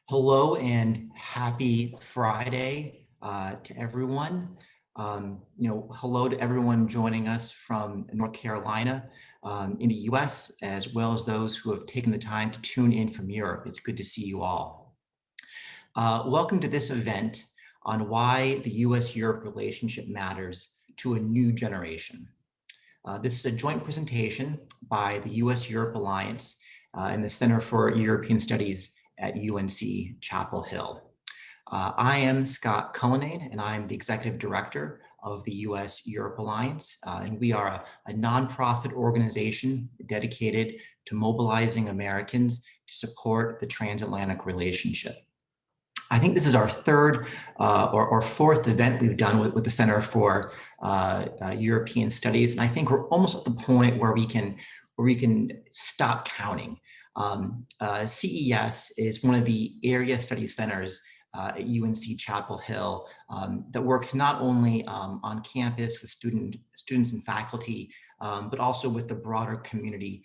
Hello and happy Friday to everyone. Hello to everyone joining us from North Carolina in the US, as well as those who have taken the time to tune in from Europe. It's good to see you all. Welcome to this event on why the US-Europe relationship matters to a new generation. This is a joint presentation by the US-Europe Alliance and the Center for European Studies at UNC Chapel Hill. I am Scott Cullinane, and I'm the Executive Director of the US-Europe Alliance, and we are a nonprofit organization dedicated to mobilizing Americans to support the transatlantic relationship. I think this is our third or fourth event we've done with the Center for European Studies, and I think we're almost at the point where we can stop counting. CES is one of the area study centers at UNC Chapel Hill that works not only on campus with students and faculty, but also with the broader community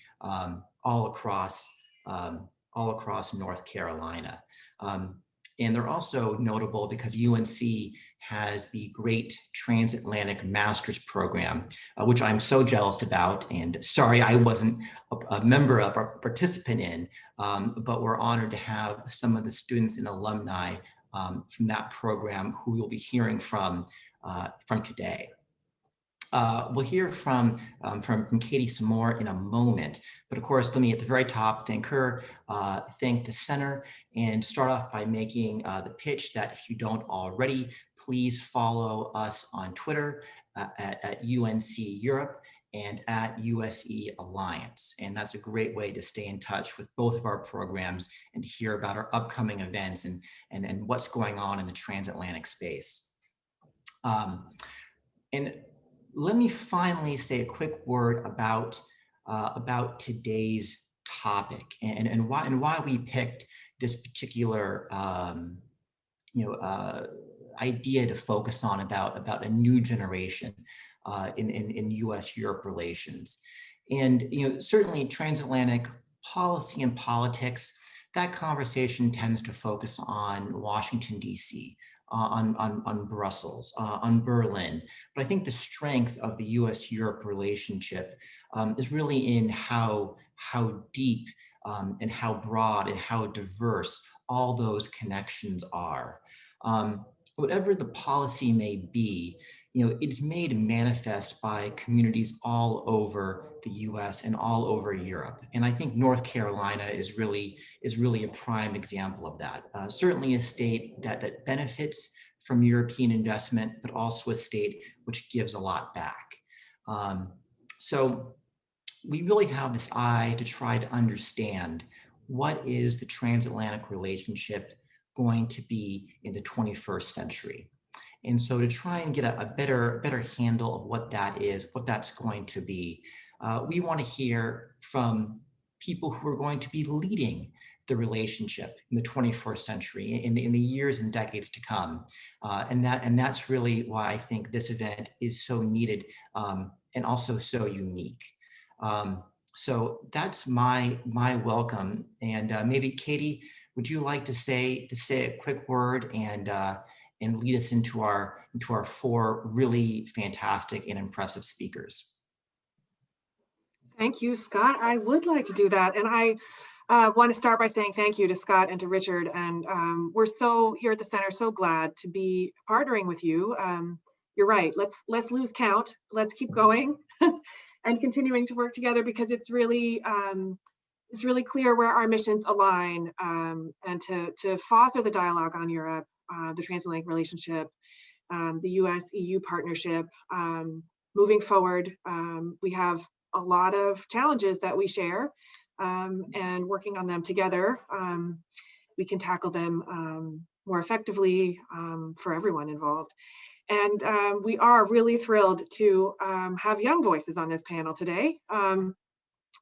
all across North Carolina. And they're also notable because UNC has the great TransAtlantic Masters Program, which I'm so jealous about. And sorry, I wasn't a member of or participant in, but we're honored to have some of the students and alumni from that program who we'll be hearing from today. We'll hear from Katie some more in a moment, but of course, let me at the very top thank her, thank the center, and start off by making the pitch that if you don't already, please follow us on Twitter at UNC Europe and at USE Alliance. And that's a great way to stay in touch with both of our programs and to hear about our upcoming events and what's going on in the transatlantic space. And let me finally say a quick word about today's topic and why we picked this particular idea to focus on about a new generation in U.S.-Europe relations. And certainly transatlantic policy and politics, that conversation tends to focus on Washington, D.C., on Brussels, on Berlin. But I think the strength of the US-Europe relationship is really in how deep and how broad and how diverse all those connections are. Whatever the policy may be, it's made manifest by communities all over the US and all over Europe. And I think North Carolina is really a prime example of that. Certainly a state that benefits from European investment, but also a state which gives a lot back. So we really have this eye to try to understand what is the transatlantic relationship going to be in the 21st century. And so to try and get a better handle of what that is, what that's going to be, we want to hear from people who are going to be leading the relationship in the 21st century, in the years and decades to come. And that's really why I think this event is so needed and also so unique. So that's my welcome. And maybe Katie, would you like to say a quick word and lead us into our four really fantastic and impressive speakers? Thank you, Scott. I would like to do that. And I want to start by saying thank you to Scott and to Richard. And we're so here at the center, so glad to be partnering with you. You're right. Let's lose count. Let's keep going and continuing to work together because it's really clear where our missions align and to foster the dialogue on Europe, the transatlantic relationship, the US-EU partnership. Moving forward, we have a lot of challenges that we share, and working on them together, we can tackle them more effectively for everyone involved. And we are really thrilled to have young voices on this panel today.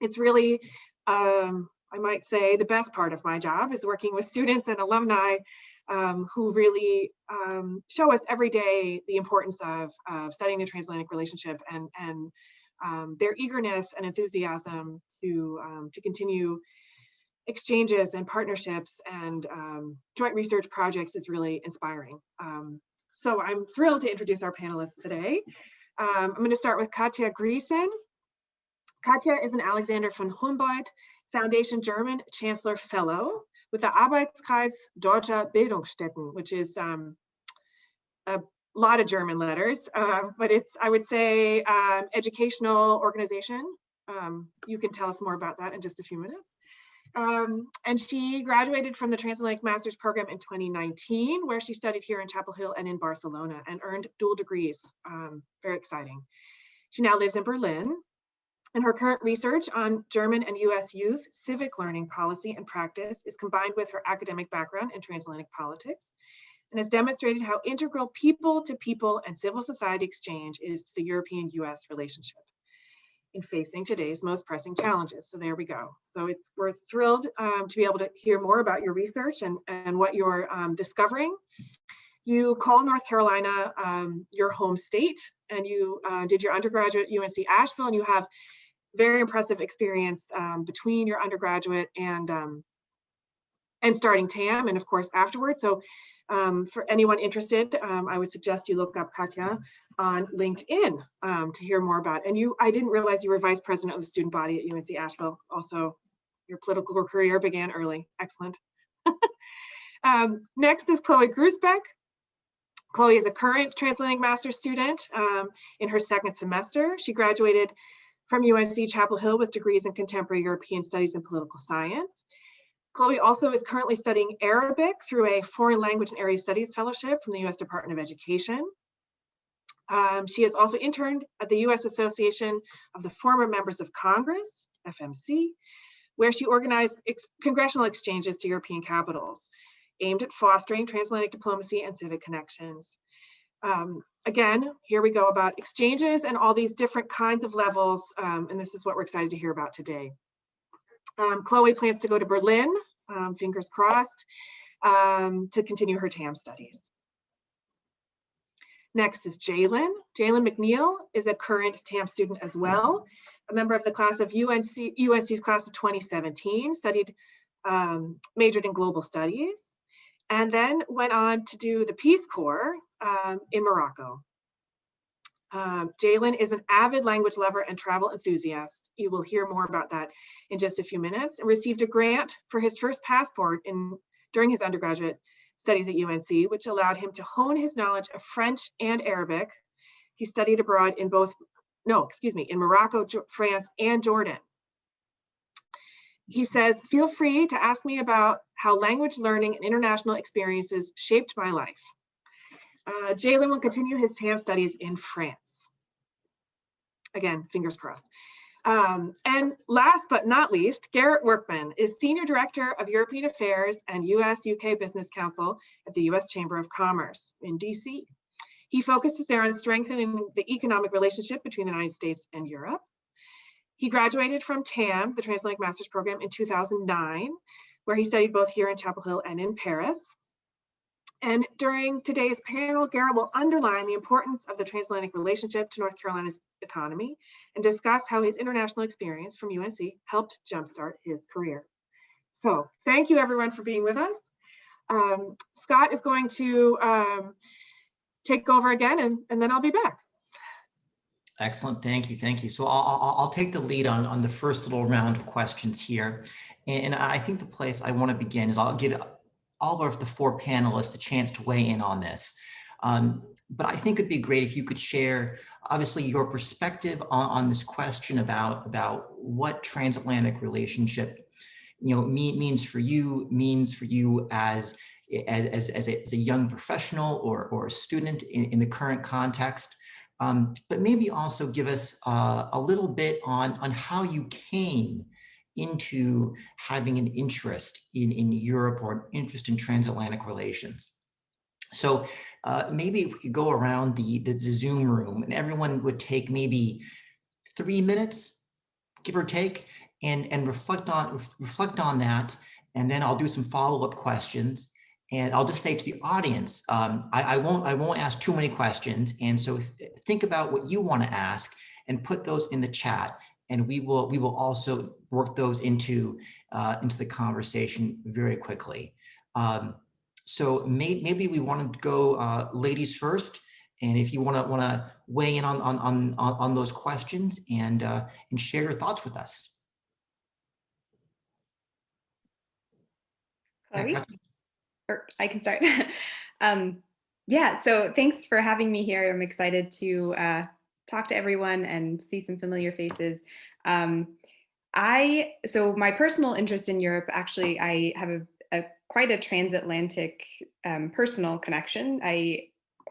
It's really, I might say, the best part of my job is working with students and alumni who really show us every day the importance of studying the transatlantic relationship and their eagerness and enthusiasm to continue exchanges and partnerships and joint research projects is really inspiring. So I'm thrilled to introduce our panelists today. I'm going to start with Katja Greeson. Katja is an Alexander von Humboldt Foundation German Chancellor Fellow with the Arbeitskreis Deutscher Bildungsstätten, which is a lot of German letters, but it's, I would say, educational organization. You can tell us more about that in just a few minutes. And she graduated from the TransAtlantic Masters Program in 2019, where she studied here in Chapel Hill and in Barcelona and earned dual degrees. Very exciting. She now lives in Berlin, and her current research on German and US youth civic learning policy and practice is combined with her academic background in transatlantic politics, and has demonstrated how integral people-to-people and civil society exchange is to the European-US relationship in facing today's most pressing challenges. So there we go. So we're thrilled to be able to hear more about your research and what you're discovering. You call North Carolina your home state, and you did your undergraduate at UNC Asheville, and you have very impressive experience between your undergraduate and starting TAM, and of course afterwards. So for anyone interested, I would suggest you look up Katja on LinkedIn to hear more about it. And I didn't realize you were vice president of the student body at UNC Asheville. Also, your political career began early. Excellent. Next is Chloe Gruesbeck. Chloe is a current transatlantic master's student in her second semester. She graduated from UNC Chapel Hill with degrees in contemporary European studies and political science. Chloe also is currently studying Arabic through a foreign language and area studies fellowship from the US Department of Education. She has also interned at the US Association of the Former Members of Congress, FMC, where she organized congressional exchanges to European capitals, aimed at fostering transatlantic diplomacy and civic connections. Again, here we go about exchanges and all these different kinds of levels, and this is what we're excited to hear about today. Chloe plans to go to Berlin, fingers crossed, to continue her TAM studies. Next is Jalen. Jalyn McNeal is a current TAM student as well, a member of the class of UNC's class of 2017, majored in global studies, and then went on to do the Peace Corps in Morocco. Jalen is an avid language lover and travel enthusiast. You will hear more about that in just a few minutes, and received a grant for his first passport during his undergraduate studies at UNC, which allowed him to hone his knowledge of French and Arabic. He studied abroad in Morocco, France, and Jordan. He says, feel free to ask me about how language learning and international experiences shaped my life. Jalen will continue his TAM studies in France. Again, fingers crossed. And last but not least, Garrett Workman is Senior Director of European Affairs and US-UK Business Council at the US Chamber of Commerce in DC. He focuses there on strengthening the economic relationship between the United States and Europe. He graduated from TAM, the Transatlantic Masters Program, in 2009, where he studied both here in Chapel Hill and in Paris. And during today's panel, Garrett will underline the importance of the transatlantic relationship to North Carolina's economy and discuss how his international experience from UNC helped jumpstart his career. So thank you everyone for being with us. Scott is going to take over again, and then I'll be back. Excellent, thank you. So I'll take the lead on the first little round of questions here. And I think the place I want to begin is I'll give all of the four panelists a chance to weigh in on this. But I think it'd be great if you could share, obviously, your perspective on this question about what transatlantic relationship, means for you as a young professional or a student in the current context. But maybe also give us a little bit on how you came into having an interest in Europe or an interest in transatlantic relations. So maybe if we could go around the Zoom room and everyone would take maybe 3 minutes, give or take, and reflect on that, and then I'll do some follow-up questions. And I'll just say to the audience, I won't ask too many questions, and so think about what you want to ask and put those in the chat. and we will also work those into the conversation very quickly. So maybe we want to go ladies first, and if you want to weigh in on those questions and share your thoughts with us. Chloe? Or I can start. Yeah, so thanks for having me here. I'm excited to talk to everyone and see some familiar faces. So my personal interest in Europe, actually, I have quite a transatlantic personal connection.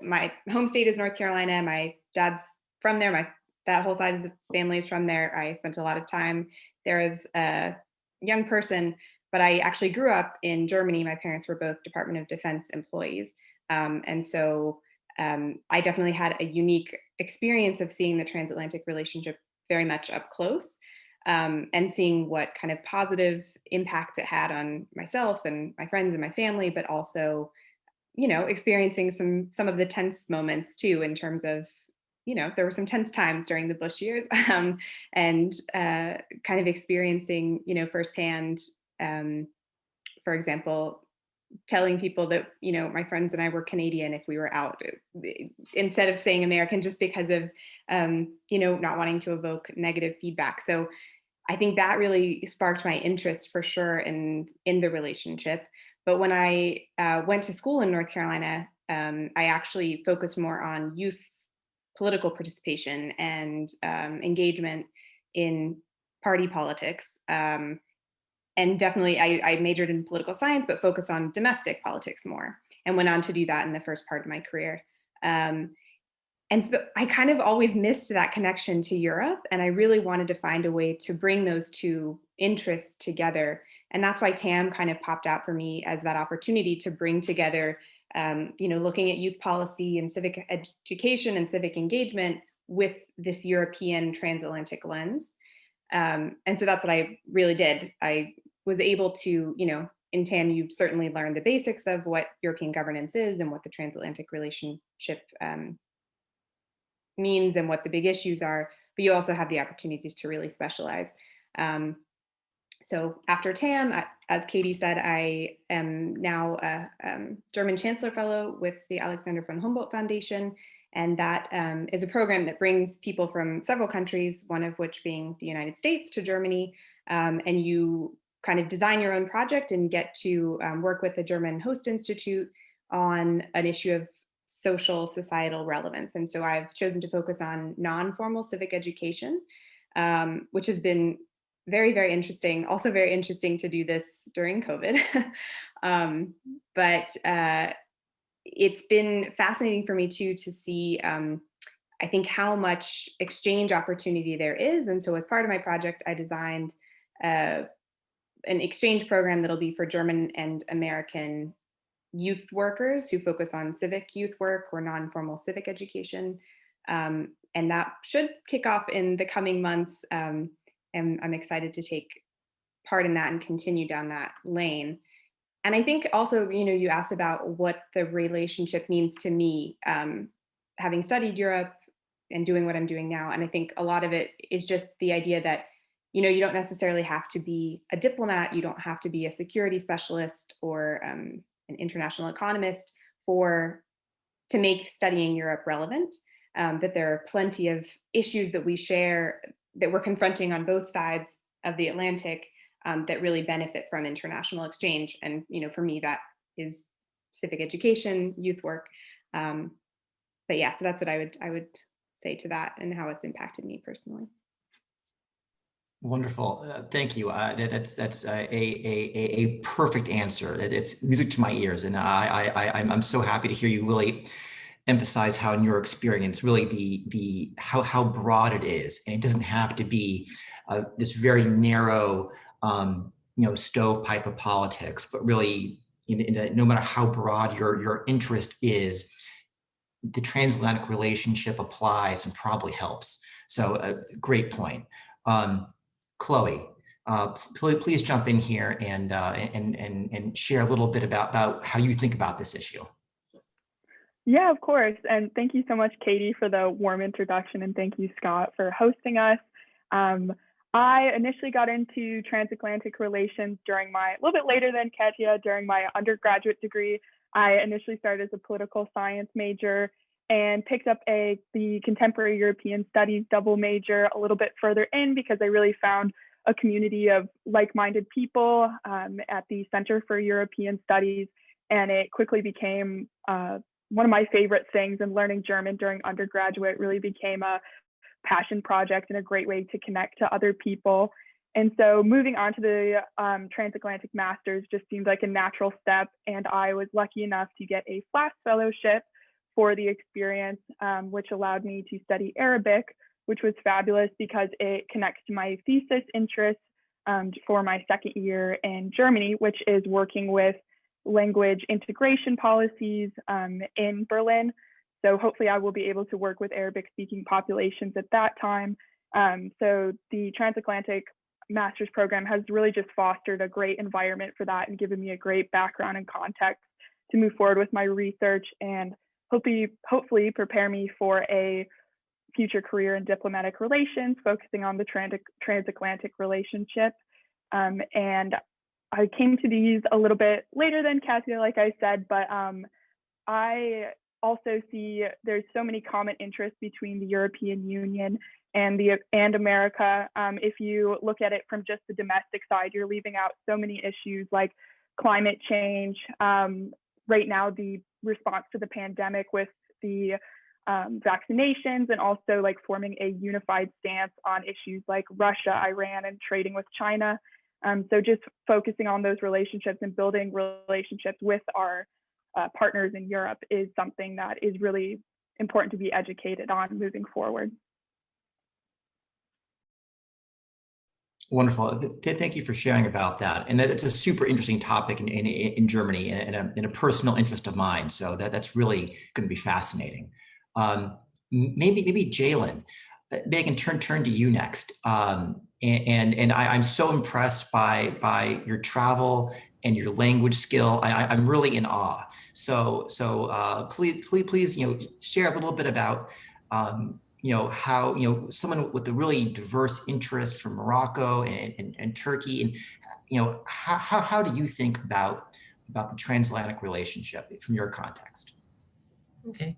My home state is North Carolina. My dad's from there. That whole side of the family is from there. I spent a lot of time there as a young person, but I actually grew up in Germany. My parents were both Department of Defense employees. And so I definitely had a unique experience of seeing the transatlantic relationship very much up close, and seeing what kind of positive impacts it had on myself and my friends and my family, but also, experiencing some of the tense moments too, in terms of, there were some tense times during the Bush years, and kind of experiencing, firsthand, for example, telling people that, my friends and I were Canadian if we were out, instead of saying American, just because of, not wanting to evoke negative feedback. So I think that really sparked my interest for sure in the relationship. But when I went to school in North Carolina, I actually focused more on youth political participation and engagement in party politics. And definitely I majored in political science, but focused on domestic politics more, and went on to do that in the first part of my career. And so I kind of always missed that connection to Europe, and I really wanted to find a way to bring those two interests together. And that's why TAM kind of popped out for me as that opportunity to bring together, looking at youth policy and civic education and civic engagement with this European transatlantic lens. And so that's what I really did. I was able to, in TAM, you certainly learn the basics of what European governance is and what the transatlantic relationship means and what the big issues are, but you also have the opportunity to really specialize. So after TAM, as Katie said, I am now a German Chancellor Fellow with the Alexander von Humboldt Foundation. And that is a program that brings people from several countries, one of which being the United States, to Germany. And you kind of design your own project and get to work with the German Host Institute on an issue of social societal relevance. And so I've chosen to focus on non-formal civic education, which has been very, very interesting. Also very interesting to do this during COVID. But it's been fascinating for me too to see, I think, how much exchange opportunity there is. And so as part of my project, I designed an exchange program that'll be for German and American youth workers who focus on civic youth work or non-formal civic education. And that should kick off in the coming months. And I'm excited to take part in that and continue down that lane. And I think also, you asked about what the relationship means to me, having studied Europe and doing what I'm doing now. And I think a lot of it is just the idea that, you don't necessarily have to be a diplomat. You don't have to be a security specialist or an international economist to make studying Europe relevant. That there are plenty of issues that we share that we're confronting on both sides of the Atlantic that really benefit from international exchange. And, for me, that is civic education, youth work. But yeah, so that's what I would say to that and how it's impacted me personally. Wonderful. Thank you. That's a perfect answer. It's music to my ears. And I'm so happy to hear you really emphasize how in your experience really how broad it is. And it doesn't have to be this very narrow stovepipe of politics, but really no matter how broad your interest is, the transatlantic relationship applies and probably helps. So great point. Chloe, please jump in here and share a little bit about how you think about this issue. Yeah, of course. And thank you so much, Katie, for the warm introduction. And thank you, Scott, for hosting us. I initially got into transatlantic relations a little bit later than Katya, during my undergraduate degree. I initially started as a political science major and picked up the contemporary European studies double major a little bit further in, because I really found a community of like-minded people at the Center for European Studies. And it quickly became one of my favorite things, and learning German during undergraduate really became a passion project and a great way to connect to other people. And so moving on to the transatlantic masters just seemed like a natural step. And I was lucky enough to get a FLAS fellowship for the experience, which allowed me to study Arabic, which was fabulous because it connects to my thesis interests for my second year in Germany, which is working with language integration policies in Berlin. So hopefully I will be able to work with Arabic speaking populations at that time. So the transatlantic master's program has really just fostered a great environment for that and given me a great background and context to move forward with my research, and hopefully prepare me for a future career in diplomatic relations, focusing on the transatlantic relationship. And I came to these a little bit later than Katya, like I said, but I also see there's so many common interests between the European Union and America. If you look at it from just the domestic side, you're leaving out so many issues like climate change. Right now, the response to the pandemic with the vaccinations, and also like forming a unified stance on issues like Russia, Iran, and trading with China. So just focusing on those relationships and building relationships with our partners in Europe is something that is really important to be educated on moving forward. Wonderful. Thank you for sharing about that. And it's a super interesting topic in Germany, and a personal interest of mine. So that's really going to be fascinating. Maybe Jalen, maybe I can turn to you next. And I'm so impressed by your travel and your language skill. I'm really in awe. So please, share a little bit about, how, someone with a really diverse interest from Morocco and Turkey, and, how do you think about the transatlantic relationship from your context? Okay.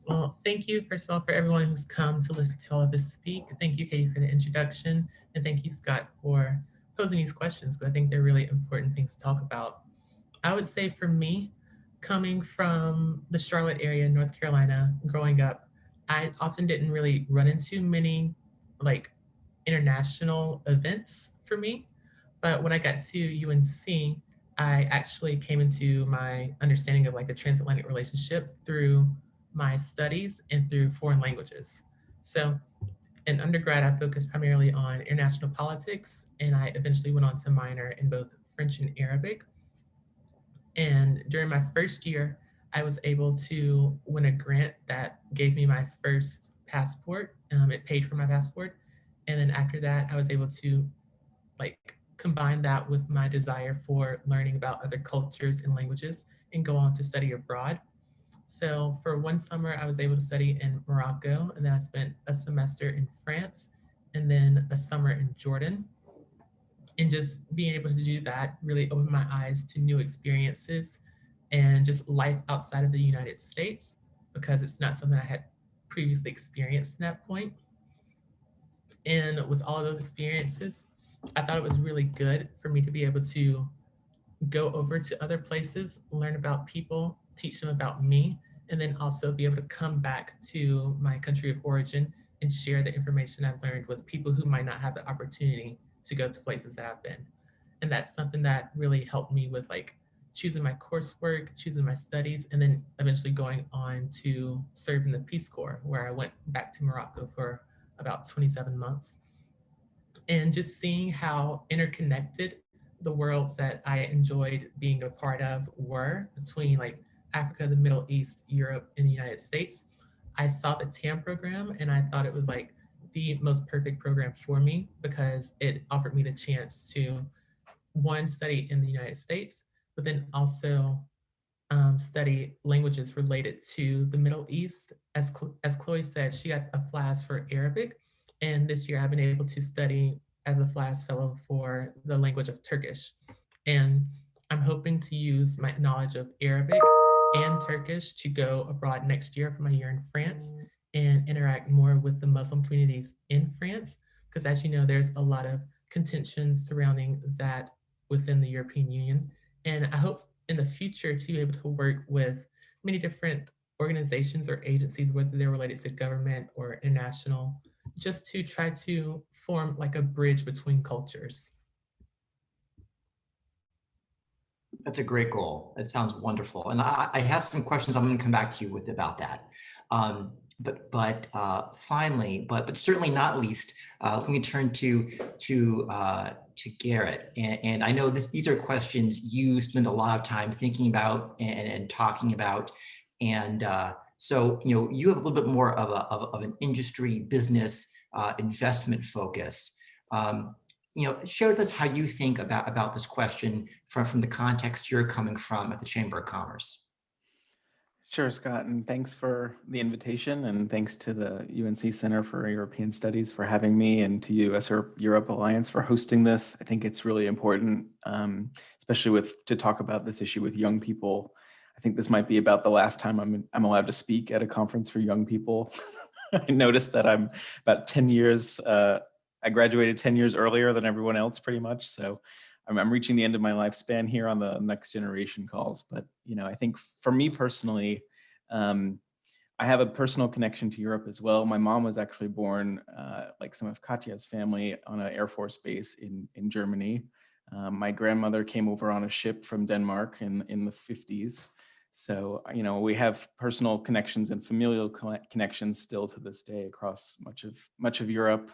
Well, thank you, first of all, for everyone who's come to listen to all of us speak. Thank you, Katie, for the introduction. And thank you, Scott, for posing these questions, because I think they're really important things to talk about. I would say for me, coming from the Charlotte area, North Carolina, growing up, I often didn't really run into many like international events for me. But when I got to UNC, I actually came into my understanding of like the transatlantic relationship through my studies and through foreign languages. So in undergrad, I focused primarily on international politics, and I eventually went on to minor in both French and Arabic. And during my first year, I was able to win a grant that gave me my first passport. It paid for my passport. And then after that, I was able to like combine that with my desire for learning about other cultures and languages and go on to study abroad. So for one summer, I was able to study in Morocco, and then I spent a semester in France, and then a summer in Jordan. And just being able to do that really opened my eyes to new experiences and just life outside of the United States, because it's not something I had previously experienced at that point. And with all of those experiences, I thought it was really good for me to be able to go over to other places, learn about people, teach them about me, and then also be able to come back to my country of origin and share the information I've learned with people who might not have the opportunity to go to places that I've been. And that's something that really helped me with like choosing my coursework, choosing my studies, and then eventually going on to serve in the Peace Corps, where I went back to Morocco for about 27 months. And just seeing how interconnected the worlds that I enjoyed being a part of were between like Africa, the Middle East, Europe, and the United States. I saw the TAM program and I thought it was like the most perfect program for me, because it offered me the chance to, one, study in the United States, but then also study languages related to the Middle East. As Chloe said, she got a FLAS for Arabic. And this year I've been able to study as a FLAS fellow for the language of Turkish. And I'm hoping to use my knowledge of Arabic and Turkish to go abroad next year for my year in France and interact more with the Muslim communities in France. Because as you know, there's a lot of contention surrounding that within the European Union. And I hope in the future to be able to work with many different organizations or agencies, whether they're related to government or international, just to try to form like a bridge between cultures. That's a great goal. It sounds wonderful. And I have some questions I'm going to come back to you with about that. Finally, but certainly not least, let me turn to Garrett. And I know these are questions you spend a lot of time thinking about and talking about. And so, you know, you have a little bit more of an industry business investment focus. You know, share with us how you think about this question from the context you're coming from at the Chamber of Commerce. Sure, Scott, and thanks for the invitation, and thanks to the UNC Center for European Studies for having me, and to US Europe Alliance for hosting this. I think it's really important, especially to talk about this issue with young people. I think this might be about the last time I'm allowed to speak at a conference for young people. I noticed that I'm about 10 years. I graduated 10 years earlier than everyone else, pretty much. So I'm reaching the end of my lifespan here on the next generation calls. But, you know, I think for me personally, I have a personal connection to Europe as well. My mom was actually born, like some of Katya's family, on an Air Force base in Germany. My grandmother came over on a ship from Denmark in the 50s. So, you know, we have personal connections and familial connections still to this day across much of Europe.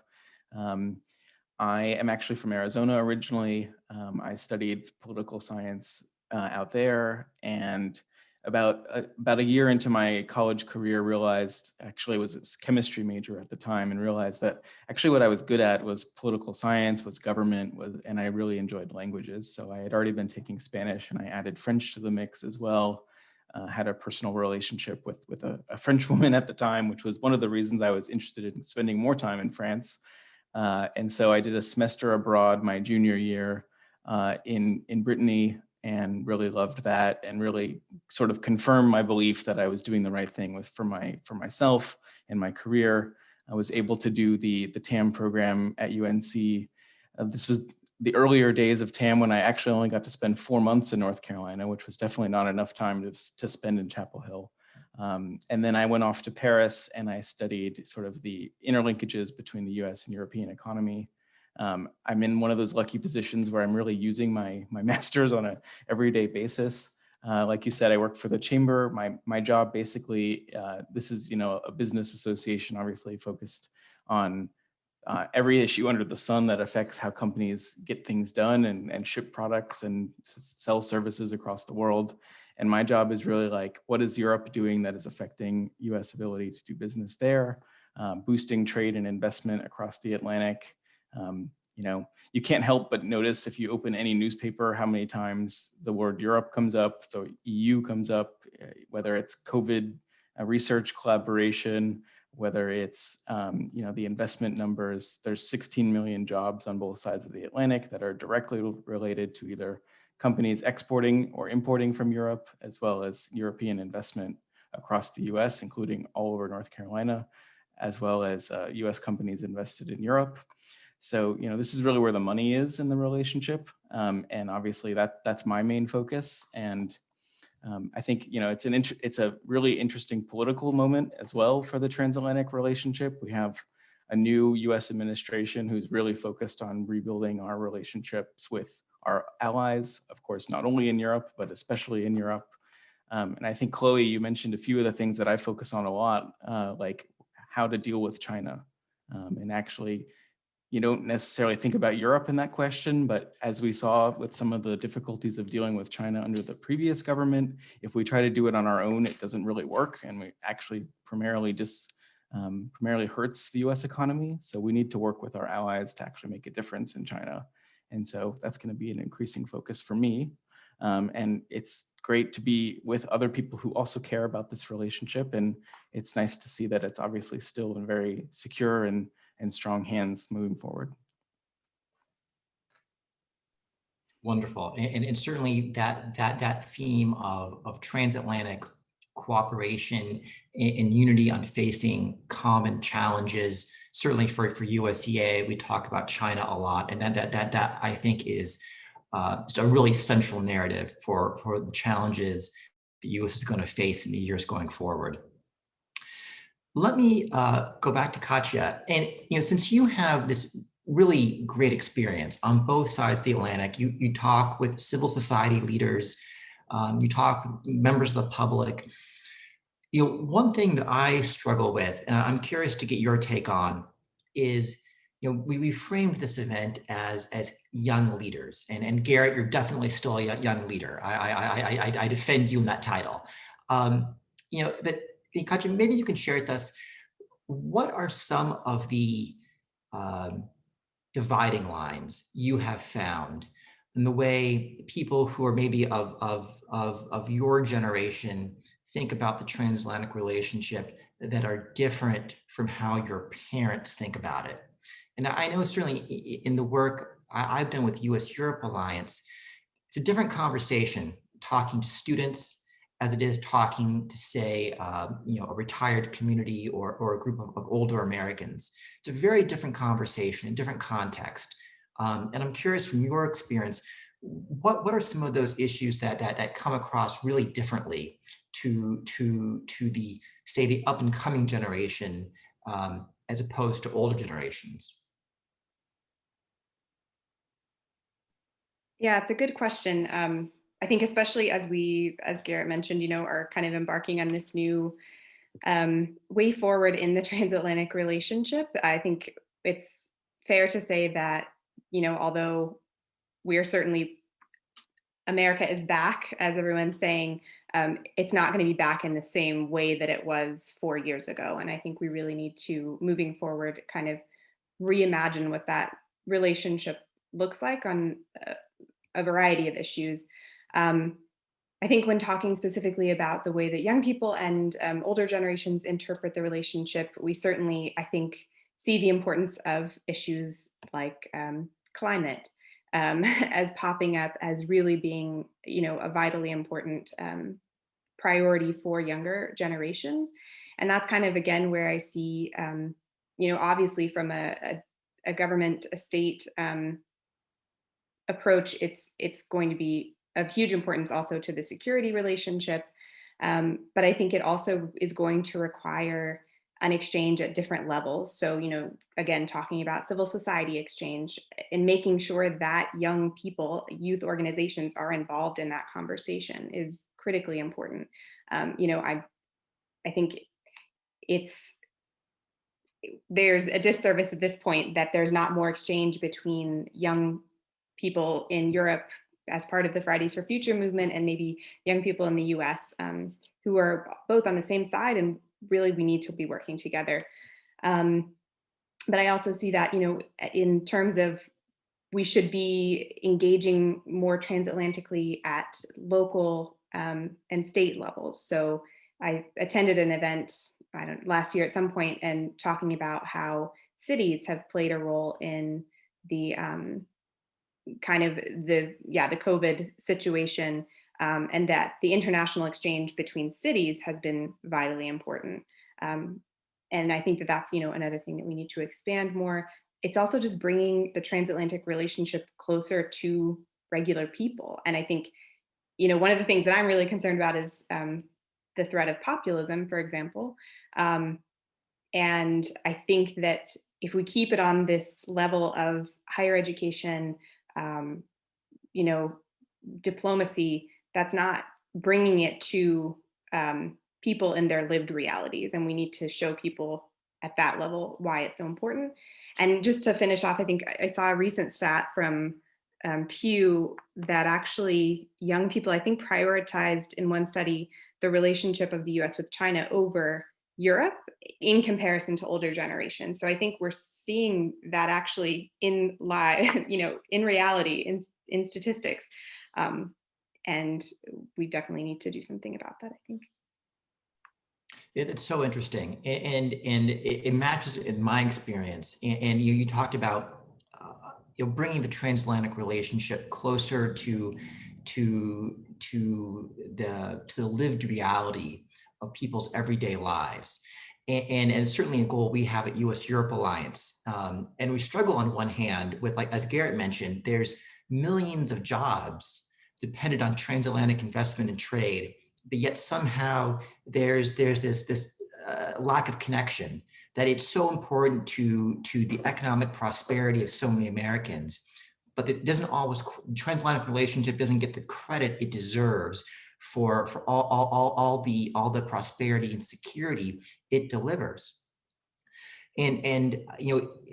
I am actually from Arizona originally. I studied political science out there, and about a year into my college career, realized, actually I was a chemistry major at the time, and realized that actually what I was good at was political science, was government, and I really enjoyed languages. So I had already been taking Spanish, and I added French to the mix as well. Had a personal relationship with a French woman at the time, which was one of the reasons I was interested in spending more time in France. And so I did a semester abroad my junior year in Brittany, and really loved that, and really sort of confirmed my belief that I was doing the right thing for myself and my career. I was able to do the TAM program at UNC. This was the earlier days of TAM, when I actually only got to spend 4 months in North Carolina, which was definitely not enough time to spend in Chapel Hill. And then I went off to Paris, and I studied sort of the interlinkages between the US and European economy. I'm in one of those lucky positions where I'm really using my master's on an everyday basis. Like you said, I work for the chamber. My job basically, this is, you know, a business association, obviously focused on every issue under the sun that affects how companies get things done and ship products and sell services across the world. And my job is really like, what is Europe doing that is affecting US ability to do business there, boosting trade and investment across the Atlantic. You know, you can't help but notice if you open any newspaper how many times the word Europe comes up, the EU comes up, whether it's COVID research collaboration, whether it's you know, the investment numbers. There's 16 million jobs on both sides of the Atlantic that are directly related to either companies exporting or importing from Europe, as well as European investment across the US, including all over North Carolina, as well as US companies invested in Europe. So, you know, this is really where the money is in the relationship. And obviously that's my main focus. And I think, you know, it's a really interesting political moment as well for the transatlantic relationship. We have a new US administration who's really focused on rebuilding our relationships with our allies, of course, not only in Europe, but especially in Europe. And I think, Chloe, you mentioned a few of the things that I focus on a lot, like how to deal with China. And actually, you don't necessarily think about Europe in that question, but as we saw with some of the difficulties of dealing with China under the previous government, if we try to do it on our own, it doesn't really work, and we actually primarily hurts the US economy. So we need to work with our allies to actually make a difference in China. And so that's going to be an increasing focus for me. And it's great to be with other people who also care about this relationship. And it's nice to see that it's obviously still in very secure and strong hands moving forward. Wonderful. And certainly that theme of transatlantic cooperation and unity on facing common challenges, certainly for USEA, we talk about China a lot, and that I think is just a really central narrative for the challenges the US is going to face in the years going forward. Let me go back to Katya, and since you have this really great experience on both sides of the Atlantic, you talk with civil society leaders, you talk with members of the public. One thing that I struggle with, and I'm curious to get your take on, is we framed this event as young leaders, and Garrett, you're definitely still a young leader. I defend you in that title. But Katja, maybe you can share with us, what are some of the dividing lines you have found in the way people who are maybe of your generation think about the transatlantic relationship that are different from how your parents think about it? And I know certainly in the work I've done with US-Europe Alliance, it's a different conversation talking to students as it is talking to, say, a retired community or a group of older Americans. It's a very different conversation, a different context. And I'm curious, from your experience, what are some of those issues that come across really differently to the, say, the up and coming generation as opposed to older generations? Yeah, it's a good question. I think especially as Garrett mentioned, are kind of embarking on this new way forward in the transatlantic relationship, I think it's fair to say that, although we are certainly, America is back, as everyone's saying, it's not going to be back in the same way that it was 4 years ago. And I think we really need to, moving forward, kind of reimagine what that relationship looks like on a variety of issues. I think when talking specifically about the way that young people and older generations interpret the relationship, we certainly, I think, see the importance of issues like climate as popping up as really being, a vitally important priority for younger generations. And that's kind of, again, where I see, obviously from a government, a state approach, it's going to be of huge importance also to the security relationship. But I think it also is going to require an exchange at different levels. So, again, talking about civil society exchange and making sure that young people, youth organizations are involved in that conversation is critically important. I think there's a disservice at this point that there's not more exchange between young people in Europe as part of the Fridays for Future movement and maybe young people in the US who are both on the same side, and really we need to be working together. But I also see that, in terms of we should be engaging more transatlantically at local and state levels. So I attended an event, last year at some point, and talking about how cities have played a role in the kind of the COVID situation, and that the international exchange between cities has been vitally important. And I think that that's, another thing that we need to expand more. It's also just bringing the transatlantic relationship closer to regular people. And I think, one of the things that I'm really concerned about is the threat of populism, for example. And I think that if we keep it on this level of higher education, diplomacy, that's not bringing it to people in their lived realities. And we need to show people at that level why it's so important. And just to finish off, I think I saw a recent stat from Pew that actually young people, I think, prioritized in one study the relationship of the US with China over Europe in comparison to older generations. So I think we're seeing that actually in reality, in statistics. And we definitely need to do something about that, I think. It's so interesting, and it matches in my experience. And you talked about bringing the transatlantic relationship closer to the lived reality of people's everyday lives. And it's certainly a goal we have at US-Europe Alliance. And we struggle on one hand with, like, as Garrett mentioned, there's millions of jobs dependent on transatlantic investment and trade, but yet somehow there's this lack of connection, that it's so important to the economic prosperity of so many Americans, but it doesn't always, the transatlantic relationship doesn't get the credit it deserves for all the prosperity and security it delivers. And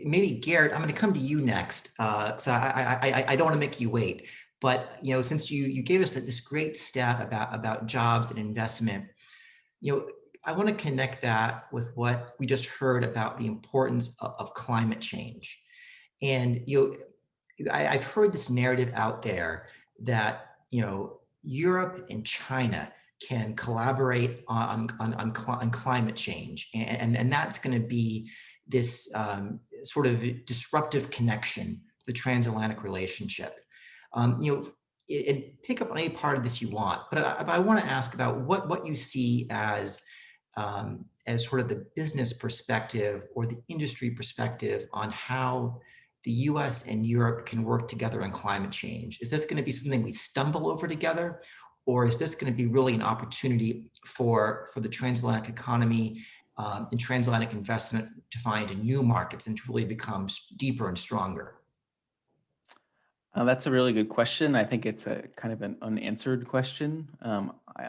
maybe Garrett, I'm going to come to you next. So I don't want to make you wait, but since you gave us this great stat about jobs and investment, I want to connect that with what we just heard about the importance of climate change. And I've heard this narrative out there that Europe and China can collaborate on climate change, and that's going to be this sort of disruptive connection to the transatlantic relationship. And pick up on any part of this you want, but I want to ask about what you see as sort of the business perspective or the industry perspective on how the US and Europe can work together on climate change. Is this going to be something we stumble over together, or is this going to be really an opportunity for the transatlantic economy and transatlantic investment to find new markets and to really become deeper and stronger? That's a really good question. I think it's a kind of an unanswered question.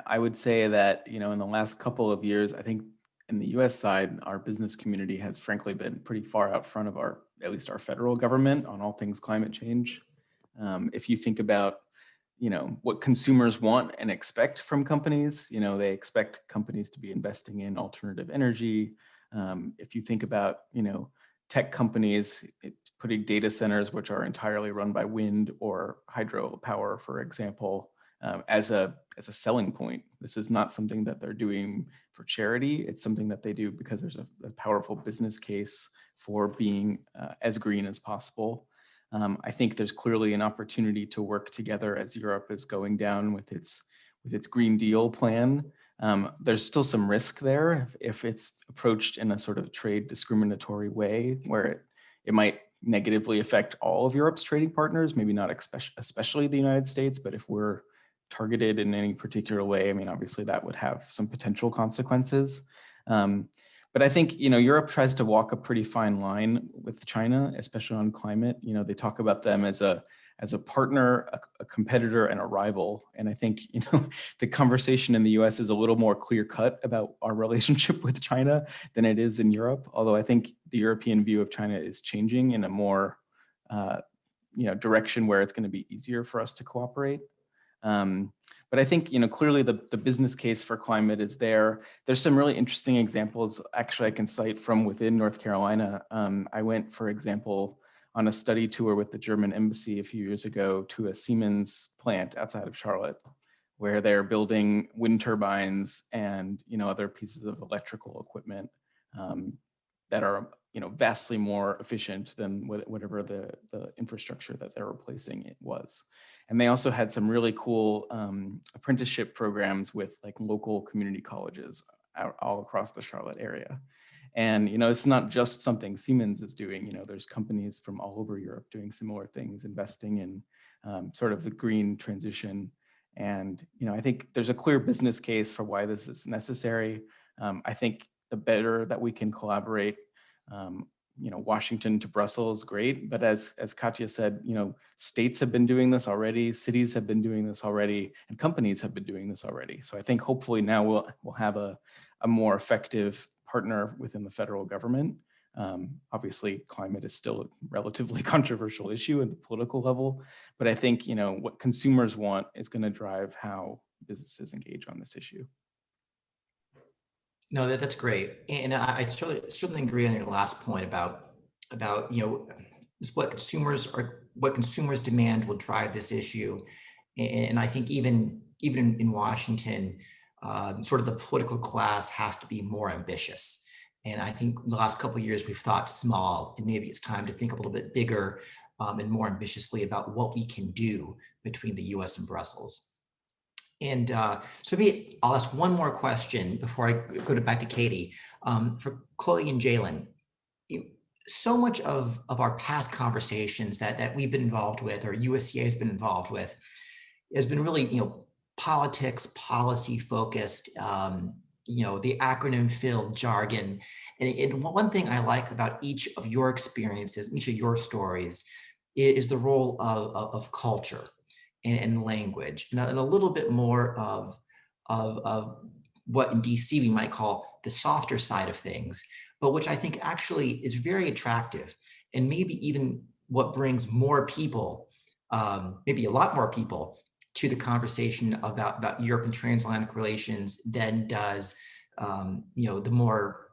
I would say that, in the last couple of years, I think in the US side, our business community has frankly been pretty far out front of at least our federal government on all things climate change. If you think about, what consumers want and expect from companies, they expect companies to be investing in alternative energy. If you think about, tech companies putting data centers, which are entirely run by wind or hydropower, for example, as a selling point. This is not something that they're doing for charity. It's something that they do because there's a powerful business case for being as green as possible. I think there's clearly an opportunity to work together as Europe is going down with its Green Deal plan. There's still some risk there if it's approached in a sort of trade discriminatory way, where it might negatively affect all of Europe's trading partners, maybe not especially the United States, but if we're targeted in any particular way, obviously that would have some potential consequences. But I think, Europe tries to walk a pretty fine line with China, especially on climate. They talk about them as a partner, a competitor, and a rival. And I think, the conversation in the US is a little more clear cut about our relationship with China than it is in Europe. Although I think the European view of China is changing in a more, direction where it's going to be easier for us to cooperate. But I think, clearly the business case for climate is there. There's some really interesting examples, actually, I can cite from within North Carolina. I went, for example, on a study tour with the German embassy a few years ago to a Siemens plant outside of Charlotte, where they're building wind turbines and, other pieces of electrical equipment that are, vastly more efficient than whatever the infrastructure that they're replacing it was. And they also had some really cool apprenticeship programs with like local community colleges all across the Charlotte area. And, it's not just something Siemens is doing, there's companies from all over Europe doing similar things, investing in sort of the green transition. And, I think there's a clear business case for why this is necessary. I think the better that we can collaborate, Washington to Brussels, great. But as Katya said, states have been doing this already, cities have been doing this already, and companies have been doing this already. So I think hopefully now we'll have a more effective partner within the federal government. Obviously, climate is still a relatively controversial issue at the political level, but I think what consumers want is going to drive how businesses engage on this issue. No, that's great, and I certainly agree on your last point about is what consumers demand will drive this issue, and I think even in Washington, sort of the political class has to be more ambitious. And I think the last couple of years we've thought small, and maybe it's time to think a little bit bigger and more ambitiously about what we can do between the US and Brussels. And so maybe I'll ask one more question before I go back to Katie. For Chloe and Jalen, so much of our past conversations that we've been involved with, or USEA has been involved with, has been really, politics, policy focused, the acronym filled jargon. And one thing I like about each of your experiences, each of your stories, is the role of culture and language, and a little bit more of what in DC we might call the softer side of things, but which I think actually is very attractive, and maybe even what brings more people, maybe a lot more people, to the conversation about Europe and transatlantic relations than does the more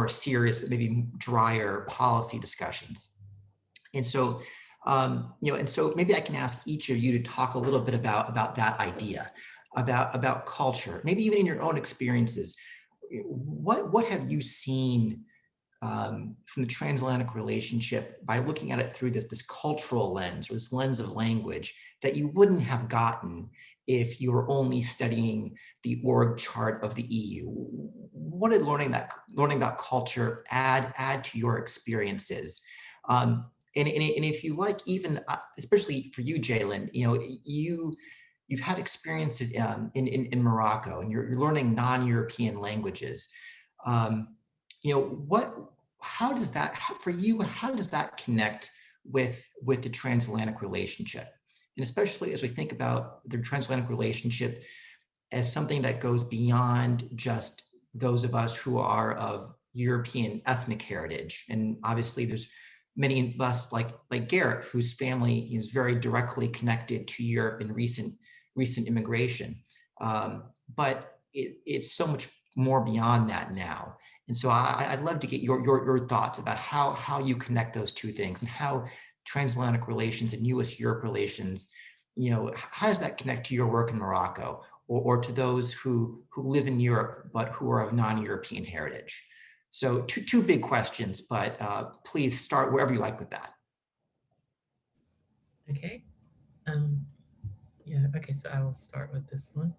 serious, maybe drier policy discussions. And so maybe I can ask each of you to talk a little bit about that idea, about culture, maybe even in your own experiences. What have you seen from the transatlantic relationship by looking at it through this cultural lens, or this lens of language, that you wouldn't have gotten if you were only studying the org chart of the EU? What did learning about culture add to your experiences? And if you like, even especially for you, Jalen, you've had experiences in Morocco, and you're learning non-European languages. How does that connect with the transatlantic relationship? And especially as we think about the transatlantic relationship as something that goes beyond just those of us who are of European ethnic heritage. And obviously there's many of us like Garrett, whose family is very directly connected to Europe and recent immigration. But it's so much more beyond that now. And so I'd love to get your thoughts about how you connect those two things, and how transatlantic relations and US-Europe relations, how does that connect to your work in Morocco, or to those who live in Europe but who are of non-European heritage? So two big questions, but please start wherever you like with that. Okay. Okay, so I will start with this one.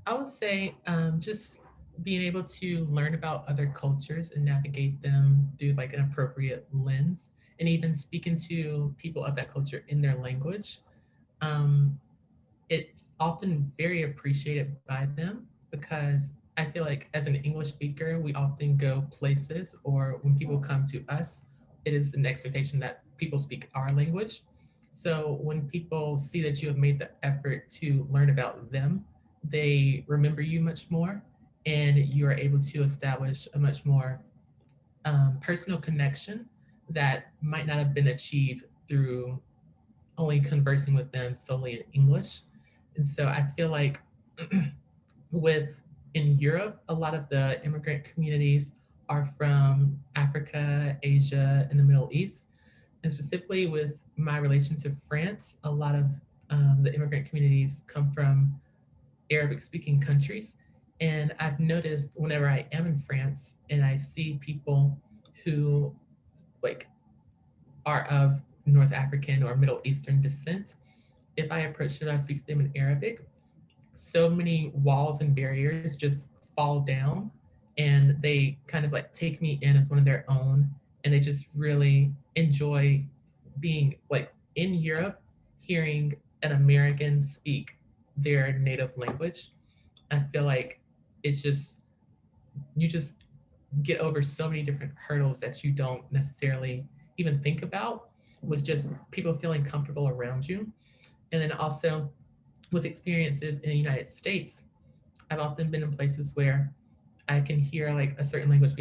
I would say just being able to learn about other cultures and navigate them through like an appropriate lens, and even speaking to people of that culture in their language. It's often very appreciated by them, because I feel like as an English speaker, we often go places, or when people come to us, it is an expectation that people speak our language. So when people see that you have made the effort to learn about them, they remember you much more, and you are able to establish a much more personal connection that might not have been achieved through only conversing with them solely in English. And so I feel like in Europe, a lot of the immigrant communities are from Africa, Asia, and the Middle East. And specifically with my relation to France, a lot of the immigrant communities come from Arabic speaking countries. And I've noticed whenever I am in France and I see people who are of North African or Middle Eastern descent, if I approach them and I speak to them in Arabic, so many walls and barriers just fall down, and they kind of take me in as one of their own, and they just really enjoy being in Europe, hearing an American speak their native language. I feel like it's just, you just get over so many different hurdles that you don't necessarily even think about, with just people feeling comfortable around you. And then also with experiences in the United States, I've often been in places where I can hear a certain language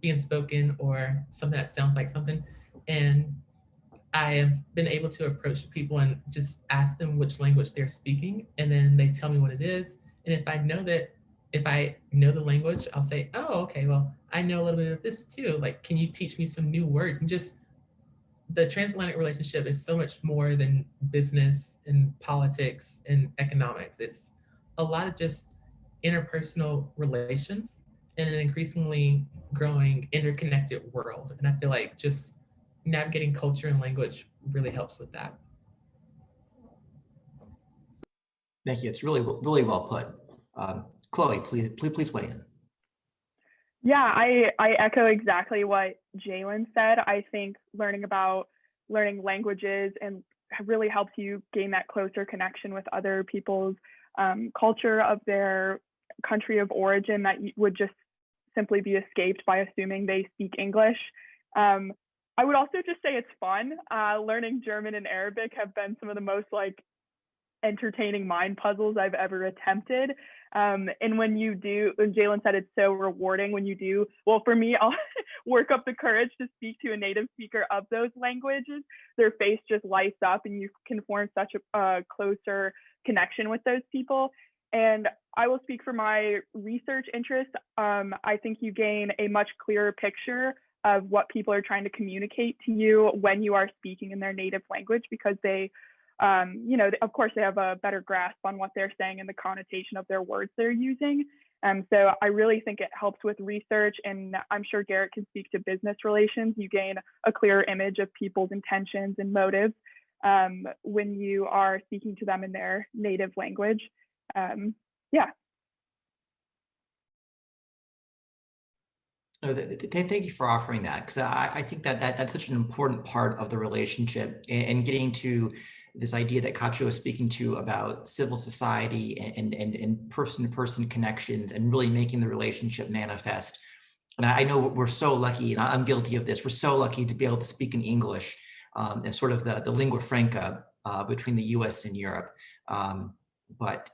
being spoken, or something that sounds like something. And I have been able to approach people and just ask them which language they're speaking, and then they tell me what it is. And if I know the language, I'll say, oh, okay, well, I know a little bit of this too. Can you teach me some new words? And just the transatlantic relationship is so much more than business and politics and economics. It's a lot of just interpersonal relations in an increasingly growing interconnected world. And I feel like just navigating culture and language really helps with that. Thank you. It's really, really well put. Chloe, please weigh in. Yeah, I echo exactly what Jalen said. I think learning languages and really helps you gain that closer connection with other people's culture of their country of origin that would just simply be escaped by assuming they speak English. I would also just say it's fun. Learning German and Arabic have been some of the most entertaining mind puzzles I've ever attempted. And when you do, and Jalen said it's so rewarding when you do, well, for me, I'll work up the courage to speak to a native speaker of those languages. Their face just lights up and you can form such a closer connection with those people. And I will speak for my research interest. I think you gain a much clearer picture of what people are trying to communicate to you when you are speaking in their native language, because they, of course, they have a better grasp on what they're saying and the connotation of their words they're using. So I really think it helps with research, and I'm sure Garrett can speak to business relations. You gain a clearer image of people's intentions and motives when you are speaking to them in their native language. Yeah. No, thank you for offering that, because I think that's such an important part of the relationship, and getting to this idea that Katja was speaking to about civil society and person-to-person connections, and really making the relationship manifest. And I know we're so lucky, and I'm guilty of this, we're so lucky to be able to speak in English as sort of the lingua franca between the US and Europe. But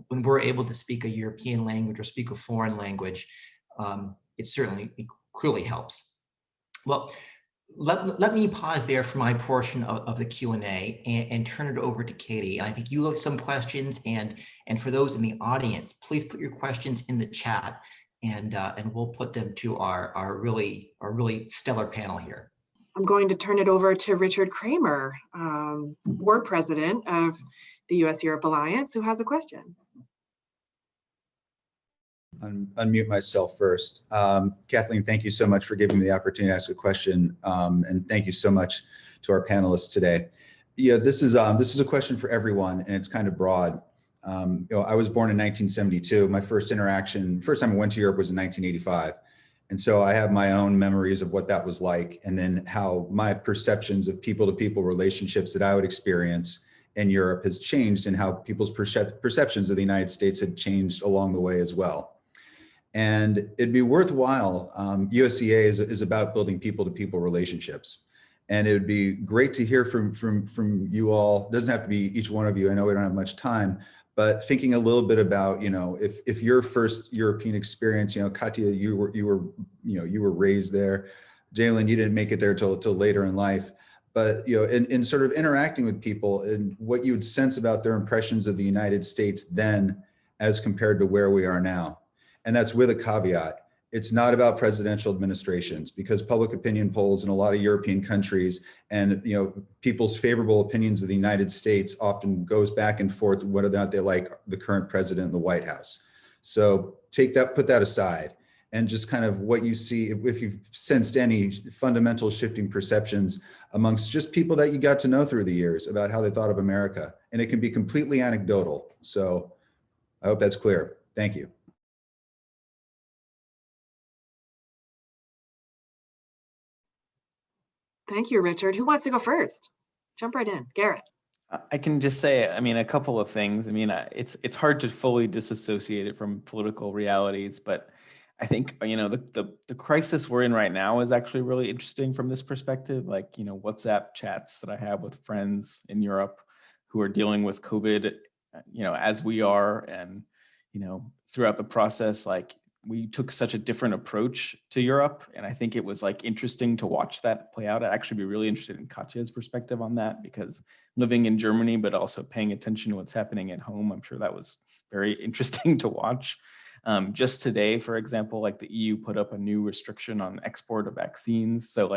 when we're able to speak a European language or speak a foreign language, it clearly helps. Well, let me pause there for my portion of the Q&A and turn it over to Katie. And I think you have some questions, and for those in the audience, please put your questions in the chat, and we'll put them to our really stellar panel here. I'm going to turn it over to Richard Kramer, board president of the US-Europe Alliance, who has a question. Unmute myself first. Kathleen, thank you so much for giving me the opportunity to ask a question, and thank you so much to our panelists today. Yeah, this is a question for everyone, and it's kind of broad. I was born in 1972. My first time I went to Europe was in 1985, and so I have my own memories of what that was like, and then how my perceptions of people-to-people relationships that I would experience in Europe has changed, and how people's perceptions of the United States had changed along the way as well. And it'd be worthwhile. USEA is about building people-to-people relationships. And it would be great to hear from you all. It doesn't have to be each one of you. I know we don't have much time, but thinking a little bit about, if your first European experience, Katya, you were raised there. Jalen, you didn't make it there till later in life. But in sort of interacting with people and what you would sense about their impressions of the United States then as compared to where we are now. And that's with a caveat. It's not about presidential administrations, because public opinion polls in a lot of European countries and people's favorable opinions of the United States often goes back and forth whether or not they like the current president in the White House. So put that aside, and just kind of what you see, if you've sensed any fundamental shifting perceptions amongst just people that you got to know through the years about how they thought of America. And it can be completely anecdotal. So I hope that's clear. Thank you. Thank you, Richard. Who wants to go first? Jump right in. Garrett. I can just say, a couple of things. It's hard to fully disassociate it from political realities, but I think, the crisis we're in right now is actually really interesting from this perspective. Like, WhatsApp chats that I have with friends in Europe who are dealing with COVID, as we are. And, throughout the process, we took such a different approach to Europe. And I think it was interesting to watch that play out. I'd actually be really interested in Katya's perspective on that, because living in Germany, but also paying attention to what's happening at home, I'm sure that was very interesting to watch. Just today, for example, the EU put up a new restriction on export of vaccines. So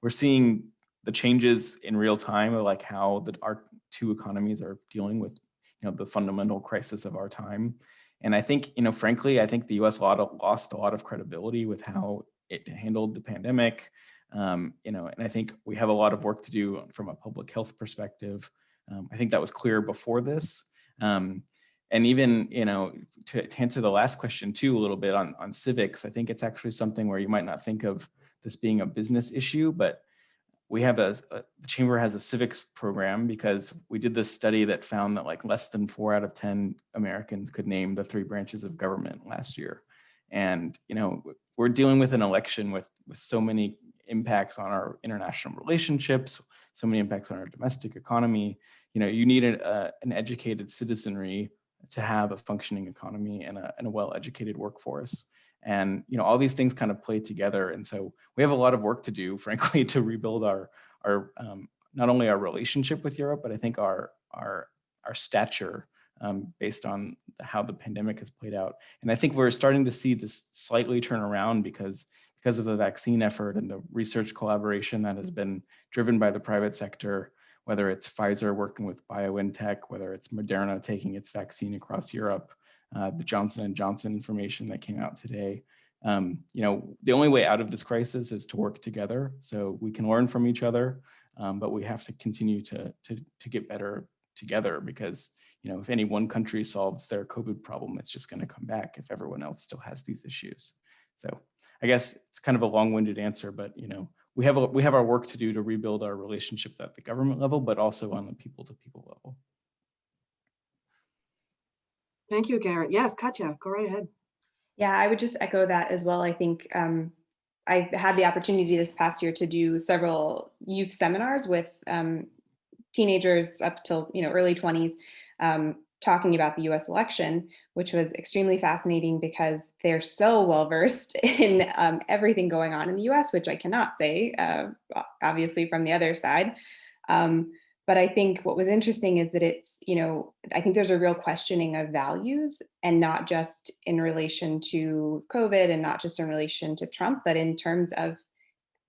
we're seeing the changes in real time of how our two economies are dealing with, the fundamental crisis of our time. And I think, frankly, I think the US lost a lot of credibility with how it handled the pandemic. And I think we have a lot of work to do from a public health perspective. I think that was clear before this. And even, to answer the last question too, a little bit on civics, I think it's actually something where you might not think of this being a business issue, but we have the Chamber has a civics program because we did this study that found that like less than 4 out of 10 Americans could name the 3 branches of government last year. And, we're dealing with an election with so many impacts on our international relationships, so many impacts on our domestic economy. You need an educated citizenry to have a functioning economy and a well-educated workforce. And all these things kind of play together. And so we have a lot of work to do, frankly, to rebuild our not only our relationship with Europe, but I think our stature based on how the pandemic has played out. And I think we're starting to see this slightly turn around because of the vaccine effort and the research collaboration that has been driven by the private sector, whether it's Pfizer working with BioNTech, whether it's Moderna taking its vaccine across Europe, the Johnson & Johnson information that came out today. The only way out of this crisis is to work together. So we can learn from each other, but we have to continue to get better together because, if any one country solves their COVID problem, it's just going to come back if everyone else still has these issues. So I guess it's kind of a long-winded answer, but, we have our work to do to rebuild our relationships at the government level, but also on the people-to-people level. Thank you, Garrett. Yes, Katya, go right ahead. Yeah, I would just echo that as well. I think I had the opportunity this past year to do several youth seminars with teenagers up till early 20s, talking about the U.S. election, which was extremely fascinating because they're so well versed in everything going on in the U.S., which I cannot say, obviously, from the other side. But I think what was interesting is that it's, I think there's a real questioning of values, and not just in relation to COVID and not just in relation to Trump, but in terms of,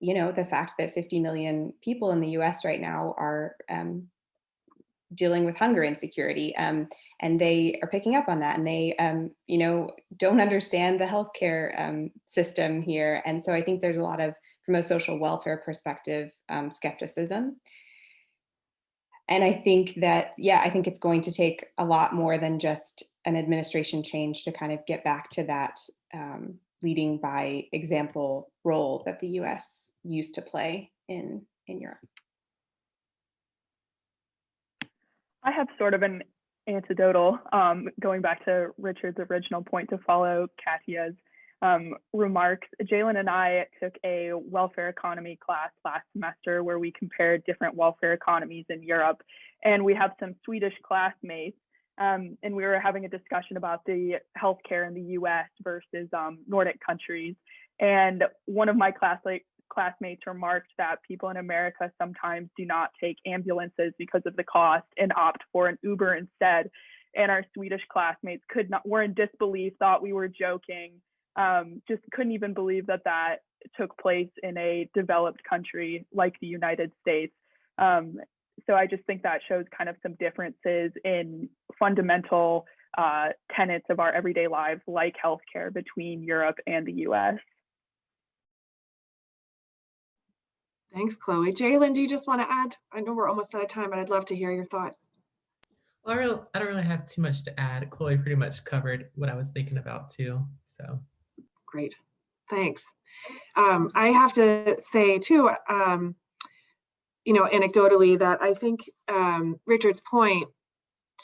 the fact that 50 million people in the US right now are dealing with hunger insecurity. And they are picking up on that, and they, don't understand the healthcare system here. And so I think there's a lot of, from a social welfare perspective, skepticism. And I think that, I think it's going to take a lot more than just an administration change to kind of get back to that leading by example role that the US used to play in Europe. I have sort of an anecdotal, going back to Richard's original point to follow Katya's remarks. Jalen and I took a welfare economy class last semester where we compared different welfare economies in Europe, and we have some Swedish classmates, and we were having a discussion about the healthcare in the US versus Nordic countries. And one of my classmates remarked that people in America sometimes do not take ambulances because of the cost and opt for an Uber instead. And our Swedish classmates were in disbelief, thought we were joking. Just couldn't even believe that took place in a developed country like the United States. So I just think that shows kind of some differences in fundamental tenets of our everyday lives, like healthcare, between Europe and the US. Thanks, Chloe. Jalen, do you just want to add? I know we're almost out of time, but I'd love to hear your thoughts. Well, I don't really have too much to add. Chloe pretty much covered what I was thinking about too, so. Great, thanks. I have to say too, anecdotally, that I think Richard's point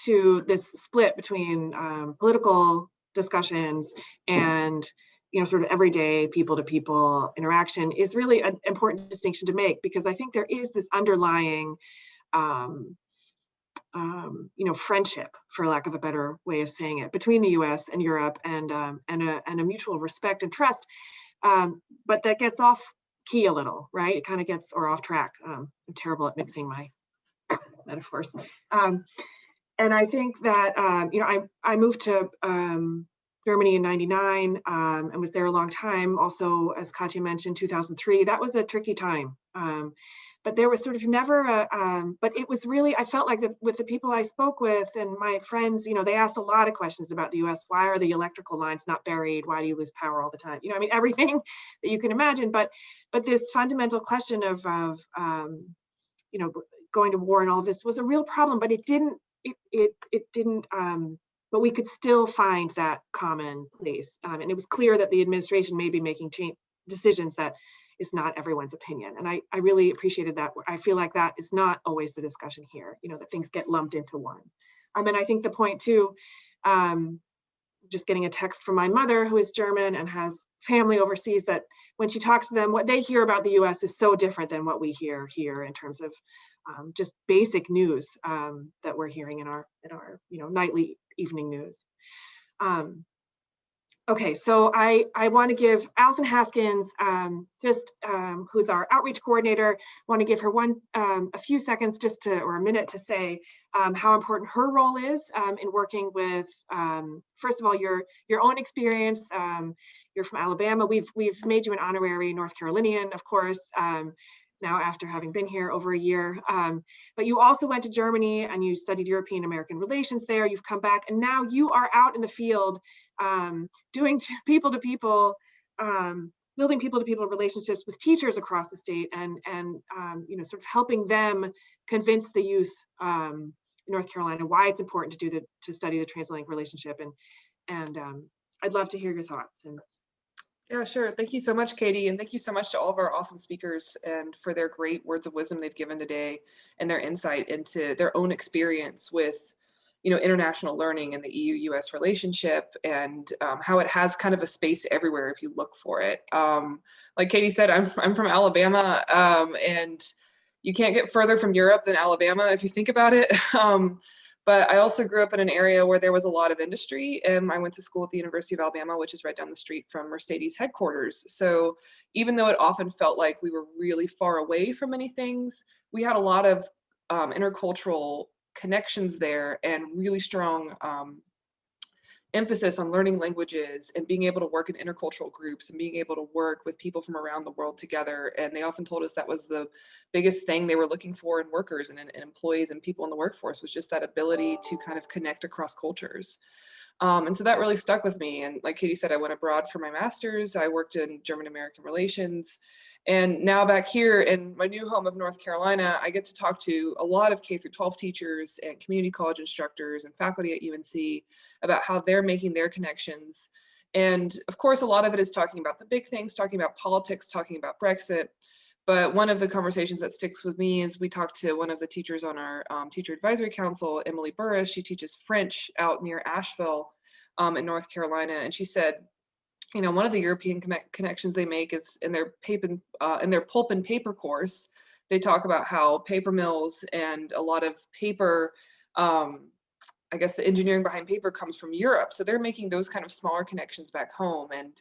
to this split between political discussions and sort of everyday people-to-people interaction is really an important distinction to make, because I think there is this underlying friendship, for lack of a better way of saying it, between the US and Europe, and a mutual respect and trust, but that gets off key a little, right? It kind of gets, or off track. I'm terrible at mixing my metaphors. And I think that, I moved to Germany in '99 and was there a long time. Also, as Katya mentioned, 2003, that was a tricky time. but there was sort of never a, but it was really, I felt like with the people I spoke with and my friends, you know, they asked a lot of questions about the US. Why are the electrical lines not buried? Why do you lose power all the time? You know, I mean, everything that you can imagine, but this fundamental question of you know, going to war and all this was a real problem, but it didn't, but we could still find that common place. And it was clear that the administration may be making decisions that is not everyone's opinion. And I really appreciated that. I feel like that is not always the discussion here, you know, that things get lumped into one. I mean, I think the point too, just getting a text from my mother who is German and has family overseas, that when she talks to them, what they hear about the US is so different than what we hear here in terms of just basic news that we're hearing in our you know, nightly evening news. Okay, so I want to give Allison Haskins, who's our outreach coordinator, want to give her a few seconds or a minute to say how important her role is in working with, first of all, your own experience. You're from Alabama. We've made you an honorary North Carolinian, of course, now after having been here over a year. But you also went to Germany and you studied European American relations there. You've come back and now you are out in the field doing people-to-people, building people-to-people relationships with teachers across the state and you know, sort of helping them convince the youth in North Carolina why it's important to study the transatlantic relationship. And I'd love to hear your thoughts. Yeah, sure. Thank you so much, Katie. And thank you so much to all of our awesome speakers and for their great words of wisdom they've given today and their insight into their own experience with, you know, international learning and the EU-US relationship and how it has kind of a space everywhere if you look for it. Like Katie said, I'm from Alabama and you can't get further from Europe than Alabama if you think about it. But I also grew up in an area where there was a lot of industry, and I went to school at the University of Alabama, which is right down the street from Mercedes headquarters. So even though it often felt like we were really far away from many things, we had a lot of intercultural connections there and really strong emphasis on learning languages and being able to work in intercultural groups and being able to work with people from around the world together. And they often told us that was the biggest thing they were looking for in workers and employees and people in the workforce, was just that ability to kind of connect across cultures. And so that really stuck with me. And like Katie said, I went abroad for my master's. I worked in German American relations. And now back here in my new home of North Carolina, I get to talk to a lot of K-12 teachers and community college instructors and faculty at UNC about how they're making their connections. And of course, a lot of it is talking about the big things, talking about politics, talking about Brexit. But one of the conversations that sticks with me is we talked to one of the teachers on our Teacher Advisory Council, Emily Burris. She teaches French out near Asheville in North Carolina. And she said, you know, one of the European connections they make is in their pulp and paper course. They talk about how paper mills and a lot of paper, I guess the engineering behind paper comes from Europe. So they're making those kind of smaller connections back home. And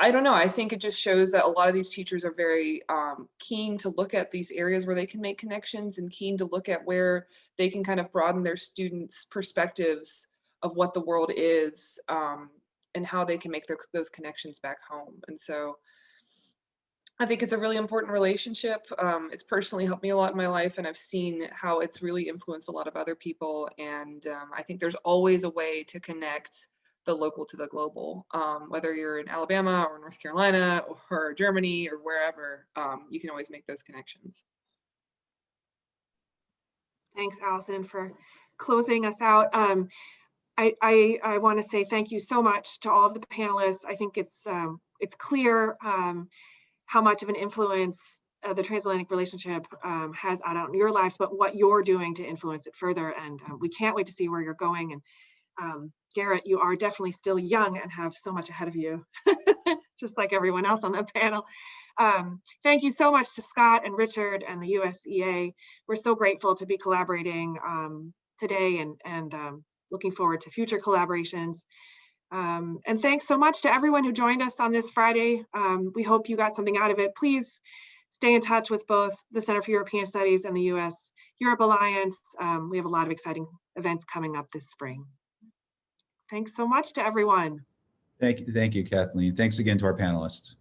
I don't know, I think it just shows that a lot of these teachers are very keen to look at these areas where they can make connections and keen to look at where they can kind of broaden their students' perspectives of what the world is. And how they can make those connections back home. And so I think it's a really important relationship. It's personally helped me a lot in my life, and I've seen how it's really influenced a lot of other people. And I think there's always a way to connect the local to the global, whether you're in Alabama or North Carolina or Germany or wherever, you can always make those connections. Thanks, Allison, for closing us out. I want to say thank you so much to all of the panelists. I think it's clear how much of an influence the transatlantic relationship has out in your lives, but what you're doing to influence it further. And we can't wait to see where you're going. And Garrett, you are definitely still young and have so much ahead of you, just like everyone else on the panel. Thank you so much to Scott and Richard and the USEA. We're so grateful to be collaborating today and looking forward to future collaborations. And thanks so much to everyone who joined us on this Friday. We hope you got something out of it. Please stay in touch with both the Center for European Studies and the US Europe Alliance. We have a lot of exciting events coming up this spring. Thanks so much to everyone. Thank you, Kathleen. Thanks again to our panelists.